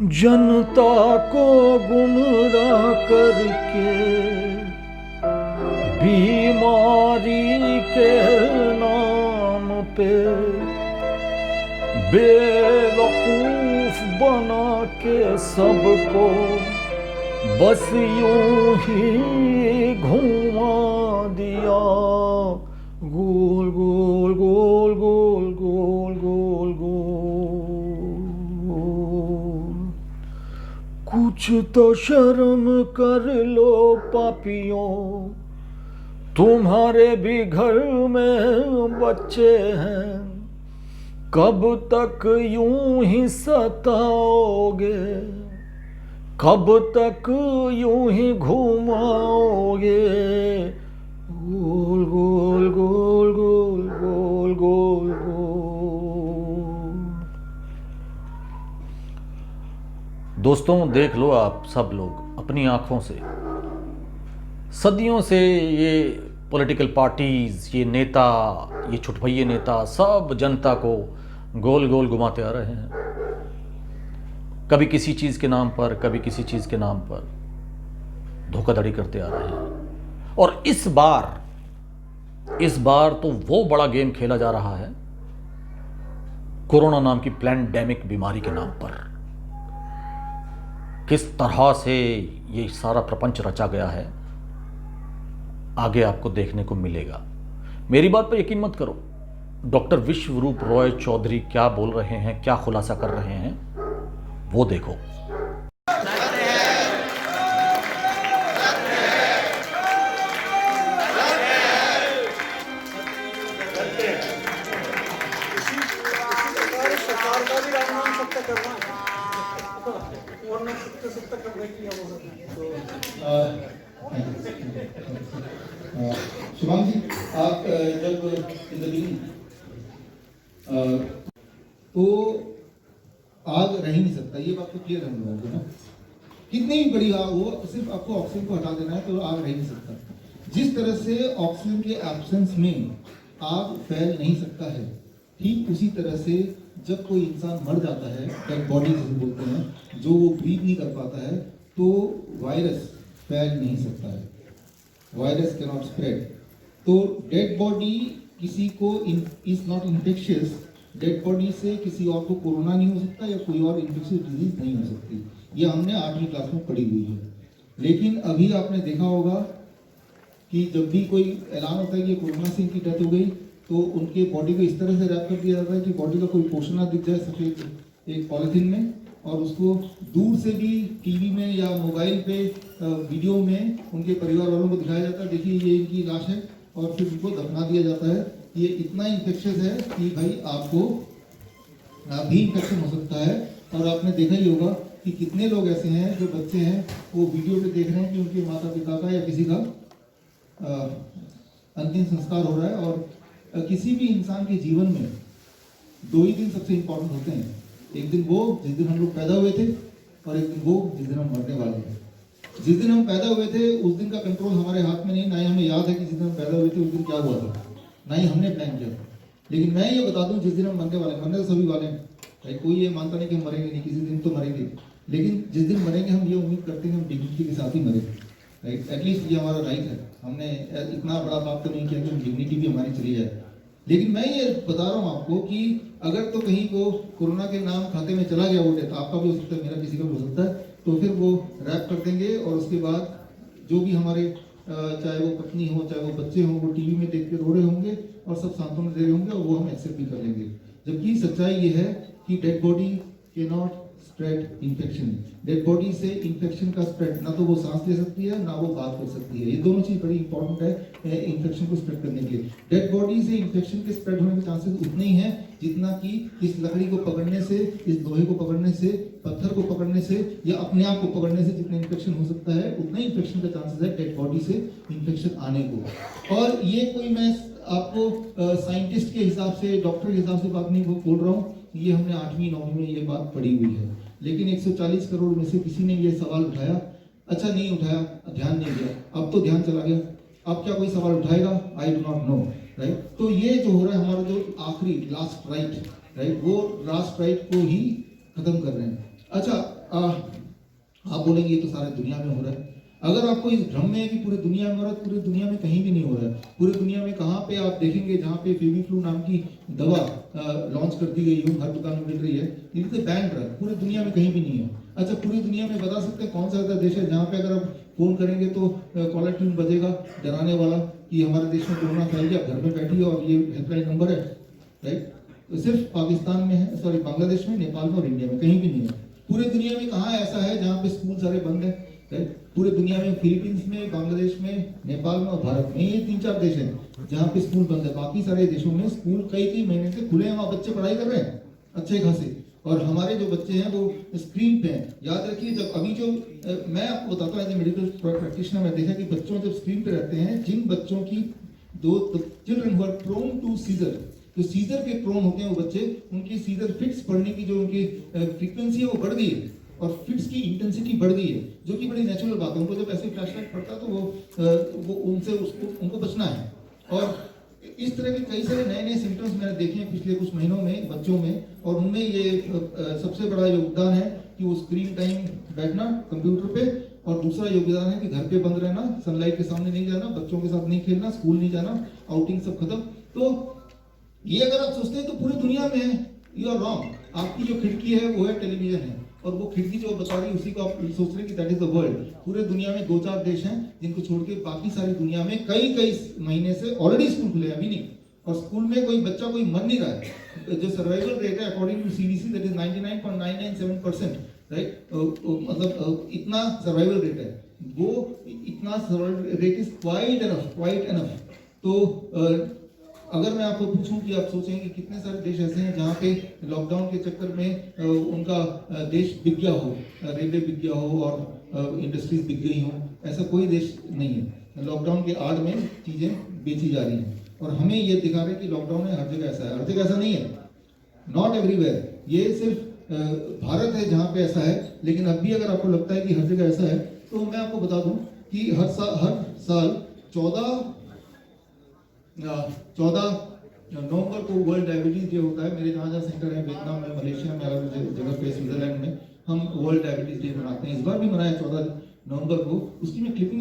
जनता को गुमराह करके बीमारी के नाम पे बेवकूफ बना के सबको बस यूं ही घुमा दिया। गोल गोल गोल गोल गोल गोल गोल। कुछ तो शर्म कर लो पापियों, तुम्हारे भी घर में बच्चे हैं। कब तक यूं ही सताओगे, कब तक यूं ही घुमाओगे। गोल गोल गोल गोल गोल गोल गोल। दोस्तों, देख लो आप सब लोग अपनी आंखों से, सदियों से ये पॉलिटिकल पार्टीज, ये नेता, ये छुटभइये नेता सब जनता को गोल गोल घुमाते आ रहे हैं। कभी किसी चीज़ के नाम पर, कभी किसी चीज़ के नाम पर धोखाधड़ी करते आ रहे हैं। और इस बार तो वो बड़ा गेम खेला जा रहा है कोरोना नाम की पैंडेमिक बीमारी के नाम पर। किस तरह से ये सारा प्रपंच रचा गया है, आगे आपको देखने को मिलेगा। मेरी बात पर यकीन मत करो, डॉक्टर विश्वरूप रॉय चौधरी क्या बोल रहे हैं, क्या खुलासा कर रहे हैं, वो देखो। शुभांग जी, आप जब तो आग रह ही नहीं सकता, ये बात तो क्लियर है हम लोगों को ना। कितनी भी बड़ी आग हो, सिर्फ आपको ऑक्सीजन को हटा देना है तो आग रह ही नहीं सकता। जिस तरह से ऑक्सीजन के एब्सेंस में आग फैल नहीं सकता है, ठीक उसी तरह से जब कोई इंसान मर जाता है, डेड बॉडी जिसे बोलते हैं, जो वो ब्रीथ नहीं कर पाता है, तो वायरस फैल नहीं सकता है। Virus can not spread. तो डेड बॉडी किसी को is not infectious. Dead body से किसी और को कोरोना नहीं हो सकता या कोई और इन्फेक्शियस डिजीज नहीं हो सकती। ये हमने 8वीं क्लास में पढ़ी हुई है। लेकिन अभी आपने देखा होगा कि जब भी कोई ऐलान होता है कि कोरोना से इनकी डेथ हो गई, तो उनके बॉडी को इस तरह से रैप कर दिया जाता है कि बॉडी का कोई पोर्शन ना दिख जाए सफेद एक पॉलिथीन में, और उसको दूर से भी टीवी में या मोबाइल पे वीडियो में उनके परिवार वालों को दिखाया जाता है, देखिए ये इनकी लाश है, और फिर उनको दफना दिया जाता है। ये इतना इन्फेक्शियस है कि भाई आपको भी इन्फेक्शन हो सकता है। और आपने देखा ही होगा कि कितने लोग ऐसे हैं जो बच्चे हैं वो वीडियो पे देख रहे हैं कि उनके माता पिता का या किसी का अंतिम संस्कार हो रहा है। और किसी भी इंसान के जीवन में 2 ही दिन सबसे इम्पोर्टेंट होते हैं। एक दिन वो जिस दिन हम लोग पैदा हुए थे, और एक दिन वो जिस दिन हम मरने वाले हैं। जिस दिन हम पैदा हुए थे उस दिन का कंट्रोल हमारे हाथ में नहीं, ना ही हमें याद है कि जिस दिन हम पैदा हुए थे उस दिन क्या हुआ था, ना ही हमने प्लान किया था। लेकिन मैं ये बता दूं, जिस दिन हम मरने वाले हैं, मरने तो सभी वाले हैं भाई, कोई ये मानता नहीं कि हम मरेंगे नहीं, किसी दिन तो मरेंगे। लेकिन जिस दिन मरेंगे हम ये उम्मीद करते हैं हम डिग्निटी के साथ ही मरें, राइट। एटलीस्ट ये हमारा राइट है। हमने इतना बड़ा पाप तो नहीं किया कि डिग्निटी भी हमारी चली जाए। लेकिन मैं ये बता रहा हूँ आपको कि अगर तो कहीं को कोरोना के नाम खाते में चला गया वो डेथ, आपका भी हो सकता है, मेरा किसी का भी हो सकता है, तो फिर वो रैप कर देंगे। और उसके बाद जो भी हमारे चाहे वो पत्नी हो चाहे वो बच्चे हों, वो टीवी में देख के रो रहे होंगे और सब सांत्वना दे रहे होंगे, और वो हम एक्सेप्ट भी कर लेंगे। जबकि सच्चाई ये है कि डेड बॉडी के not spread infection. Dead body से इन्फेक्शन का स्प्रेड, ना तो वो सांस ले सकती है ना वो बात कर सकती है। ये दोनों चीज बड़ी इंपॉर्टेंट है इन्फेक्शन को स्प्रेड करने के लिए। डेड बॉडी से इन्फेक्शन के स्प्रेड होने के चांसेस उतने ही हैं जितना कि इस लकड़ी को पकड़ने से, इस लोहे को पकड़ने से, पत्थर को पकड़ने से या अपने आप को पकड़ने से जितना इन्फेक्शन हो सकता है, उतना ही इन्फेक्शन का चांसेस है डेड बॉडी से इन्फेक्शन आने को। और ये कोई मैं आपको साइंटिस्ट के हिसाब से, डॉक्टर के हिसाब से बात नहीं बोल रहा हूँ, ये हमने 8वीं 9वीं में ये बात पढ़ी हुई है। लेकिन 140 करोड़ में से किसी ने ये सवाल उठाया? अच्छा नहीं उठाया, ध्यान नहीं दिया, अब तो ध्यान चला गया। अब क्या कोई सवाल उठाएगा? I do not know, right. तो ये जो हो रहा है हमारा जो आखिरी लास्ट राइट, राइट, वो लास्ट राइट को ही खत्म कर रहे हैं। अच्छा, आप बोलेंगे ये तो सारे दुनिया में हो रहा है। अगर आपको इस भ्रम में है कि पूरी दुनिया में हो रहा है, पूरी दुनिया में कहीं भी नहीं हो रहा है। पूरी दुनिया में कहाँ पे आप देखेंगे जहाँ पे फेविफ्लू नाम की दवा लॉन्च कर दी गई हो, हर दुकान में मिल रही है, ये तो बैन ड्रग पूरी दुनिया में कहीं भी नहीं है। अच्छा, पूरी दुनिया में बता सकते हैं कौन सा ऐसा देश है जहाँ पे अगर आप फोन करेंगे तो कॉलर ट्यून बजेगा डराने वाला कि हमारे देश में कोरोना फैल गया, घर में बैठिए और ये हेल्पलाइन नंबर है, राइट? तो सिर्फ पाकिस्तान में है, सॉरी बांग्लादेश में, नेपाल में और इंडिया में, कहीं भी नहीं है। पूरे दुनिया में कहाँ ऐसा है जहाँ पे स्कूल सारे बंद है? पूरे दुनिया में फिलीपींस में, बांग्लादेश में, नेपाल में और भारत में, ये 3-4 देश हैं जहाँ पे स्कूल बंद है। बाकी सारे देशों में स्कूल कई महीने से खुले हैं, वहाँ बच्चे पढ़ाई कर रहे हैं अच्छे खासे, और हमारे जो बच्चे हैं वो स्क्रीन पे हैं। याद रखिए, जब अभी जो मैं आपको बताता हूँ एज ए मेडिकल प्रैक्टिशनर, मैं देखा कि बच्चों जब स्क्रीन पे रहते हैं, जिन बच्चों की children who are prone to seizure, तो सीजर के प्रोन होते हैं वो बच्चे, उनकी सीजर फिट्स पढ़ने की जो उनकी फ्रीक्वेंसी है वो बढ़ गई है और फिट्स की इंटेंसिटी बढ़ गई है, जो कि बड़ी नेचुरल बात है। उनको जब ऐसे फ्लैशलाइट पड़ता है तो वो उनसे उनको बचना है। और इस तरह के कई सारे नए सिम्टम्स मैंने देखे हैं पिछले कुछ महीनों में बच्चों में, और उनमें ये सबसे बड़ा योगदान है कि वो स्क्रीन टाइम बैठना कंप्यूटर पे, और दूसरा योगदान है कि घर पे बंद रहना, सनलाइट के सामने नहीं जाना, बच्चों के साथ नहीं खेलना, स्कूल नहीं जाना, आउटिंग सब खत्म। तो ये अगर आप सोचते हैं तो पूरी दुनिया में है, यू आर रॉन्ग। आपकी जो खिड़की है वो है टेलीविजन है, और वो खिड़की जो बता रही है उसी को आप सोच रहे हैं कि दैट इज द वर्ल्ड। पूरे दुनिया में 2-4 देश हैं जिनको छोड़ के बाकी सारी दुनिया में कई महीने से ऑलरेडी स्कूल खुले हैं, अभी नहीं, और स्कूल में कोई बच्चा कोई मर नहीं रहा है। जो सर्वाइवल रेट है according to CDC that is 99.997%, right? मतलब इतना सर्वाइवल रेट है, वो इतना survival rate is quite enough. तो अगर मैं आपको पूछूं कि आप सोचें कि कितने सारे देश ऐसे हैं जहाँ पे लॉकडाउन के चक्कर में उनका देश बिक गया हो, रेलवे बिक गया हो और इंडस्ट्रीज बिक गई हो, ऐसा कोई देश नहीं है। लॉकडाउन के आड़ में चीजें बेची जा रही हैं, और हमें ये दिखा रहे हैं कि लॉकडाउन है हर जगह ऐसा है। हर जगह ऐसा नहीं है, नॉट एवरीवेयर। ये सिर्फ भारत है जहाँ पे ऐसा है, लेकिन अब भी अगर आपको लगता है कि हर जगह ऐसा है, तो मैं आपको बता दूं कि हर साल 14 नवंबर को वर्ल्ड डायबिटीज डे होता है। मेरे जहाँ सेंटर है वियतनाम में, मलेशिया में, अलग जगह पे, स्विट्जरलैंड में, हम वर्ल्ड डायबिटीज डे मनाते हैं। इस बार भी मनाया 14 नवंबर को। उसकी मैं clipping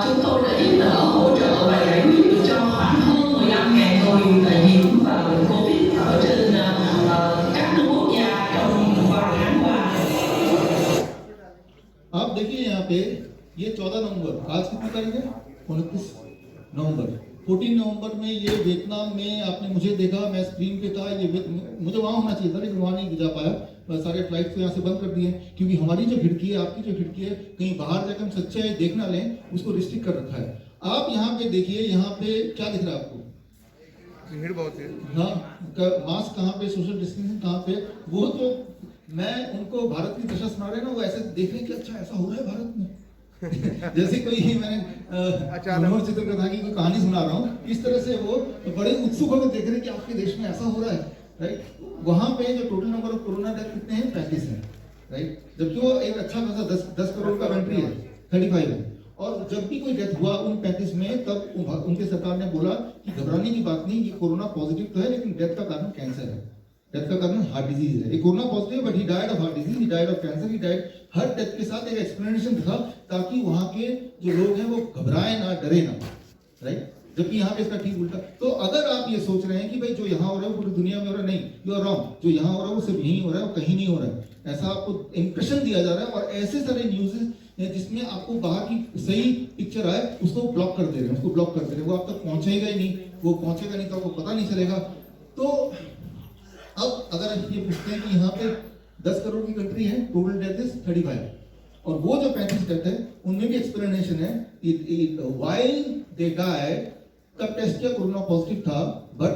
chúng tôi đã giúp đỡ hỗ trợ và giải quyết được cho khoảng hơn 15.000 người nhiễm Covid ở trên các quốc gia trong vài tháng qua। आप देखिए यहाँ पे ये 14 नवंबर, आज कितनी तारीख है? 29 नवंबर। 14 नवंबर में ये वियतनाम में आपने मुझे देखा, मैं स्क्रीन पे था। ये मुझे वहाँ होना चाहिए था, लेकिन वहाँ नहीं जा पाया। सारे फ्लाइट तो यहाँ से बंद कर दिए, क्योंकि हमारी जो खिड़की है, आपकी जो खिड़की है, कहीं बाहर जाकर हम सच्चाई देख ना लें, उसको रिस्ट्रिक्ट कर रखा है। आप यहाँ पे देखिए, यहाँ पे क्या दिख रहा है आपको? भीड़ बहुत है। हाँ, मास्क कहाँ पे, सोशल डिस्टेंसिंग कहाँ पे? वो तो मैं उनको भारत की दशा सुना रहे ना, वो ऐसे देख रहे हैं कि अच्छा ऐसा हो रहा है भारत में। जैसे कोई मैंने मनोहर चित्रकथा की कोई कहानी सुना रहा हूँ, इस तरह से वो बड़े उत्सुक होकर देख रहे हैं कि आपके देश में ऐसा हो रहा है, राइट? वहां पे जो total number of corona death कितने हैं? 35 हैं, राइट? जबकि वो एक अच्छा खासा 10 करोड़ का कंट्री है, 35 है। और जब भी कोई डेथ हुआ उन 35 में, तब उनके सरकार ने बोला कि घबराने की बात नहीं, ये कोरोना पॉजिटिव तो है, लेकिन डेथ का कारण कैंसर है, डेथ का कारण हार्ट डिजीज है। ये corona positive, but he died of heart disease, he died of cancer, he died. Her death के साथ एक एक्सप्लेनेशन था, ताकि वहां के जो लोग हैं वो घबराए ना, डरे ना, राइट? जबकि यहाँ पे इसका ठीक उल्टा। तो अगर आप ये सोच रहे हैं कि भाई जो यहाँ हो रहा है वो पूरी दुनिया में हो रहा है, नहीं, यू आर रॉन्ग। जो यहाँ हो रहा है वो सिर्फ यहीं हो रहा है, वो कहीं नहीं हो रहा है, ऐसा आपको इंप्रेशन दिया जा रहा है। और ऐसे सारे न्यूज़ जिसमें आपको बाहर की सही पिक्चर आए, उसको ब्लॉक कर दे रहे हैं, उसको ब्लॉक कर दे रहे हैं। वो आप तक पहुंचेगा ही नहीं, वो पहुंचेगा नहीं तो आपको पता नहीं चलेगा। तो अब अगर ये पूछते हैं कि यहाँ पे 10 करोड़ की कंट्री है, टोटल डेथ इज 35, और वो जो 35 डेथ है उनमें भी एक्सप्लेनेशन है। व्हाइल दे डाइड, कब टेस्ट किया कोरोना पॉजिटिव था, but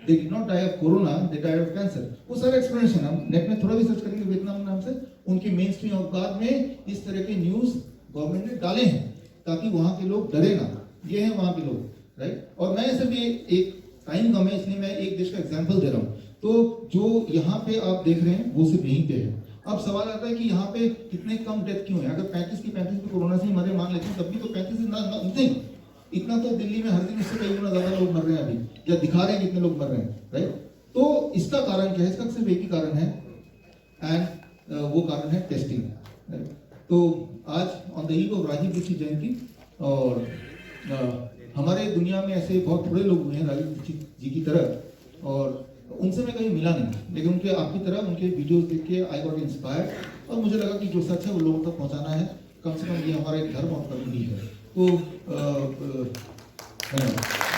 they did not die of corona, they died of cancer. वो सारे एक्सप्लेनेशन हम नेट में थोड़ा भी सर्च करेंगे, वियतनाम नाम से उनकी मेन स्ट्रीम औकात में इस तरह के न्यूज गवर्नमेंट ने डाले हैं, ताकि वहां के लोग डरे ना। ये है वहां के लोग, राइट? और मैं सिर्फ एक टाइम कम है, इसलिए मैं एक देश का एग्जाम्पल दे रहा हूँ। तो जो यहाँ पे आप देख रहे हैं वो सिर्फ यहीं पे है। अब सवाल आता है कि यहाँ पे कितने कम डेथ क्यों है? अगर 35 की 35 कोरोना से ही मरे मान लेते हैं, तब भी तो 35 इज नथिंग। इतना तो दिल्ली में हर दिन उससे कई गुना ज्यादा लोग मर रहे हैं अभी, या दिखा रहे हैं कितने लोग मर रहे हैं, राइट? तो इसका कारण क्या है? इसका सिर्फ एक ही कारण है, एंड वो कारण है टेस्टिंग, राइट? तो आज on the eve of Rajiv Dikshit Jayanti, और हमारे दुनिया में ऐसे बहुत थोड़े लोग हुए हैं राजीव दीक्षित जी की तरह, और उनसे मैं कहीं मिला नहीं, लेकिन उनके आपकी तरह उनके वीडियोस देख के आई गॉट इंस्पायर्ड, और मुझे लगा कि जो सच है वो लोगों तक पहुंचाना है, कम से कम ये हमारा एक धर्म और कर्म भी है। तो धन्यवाद।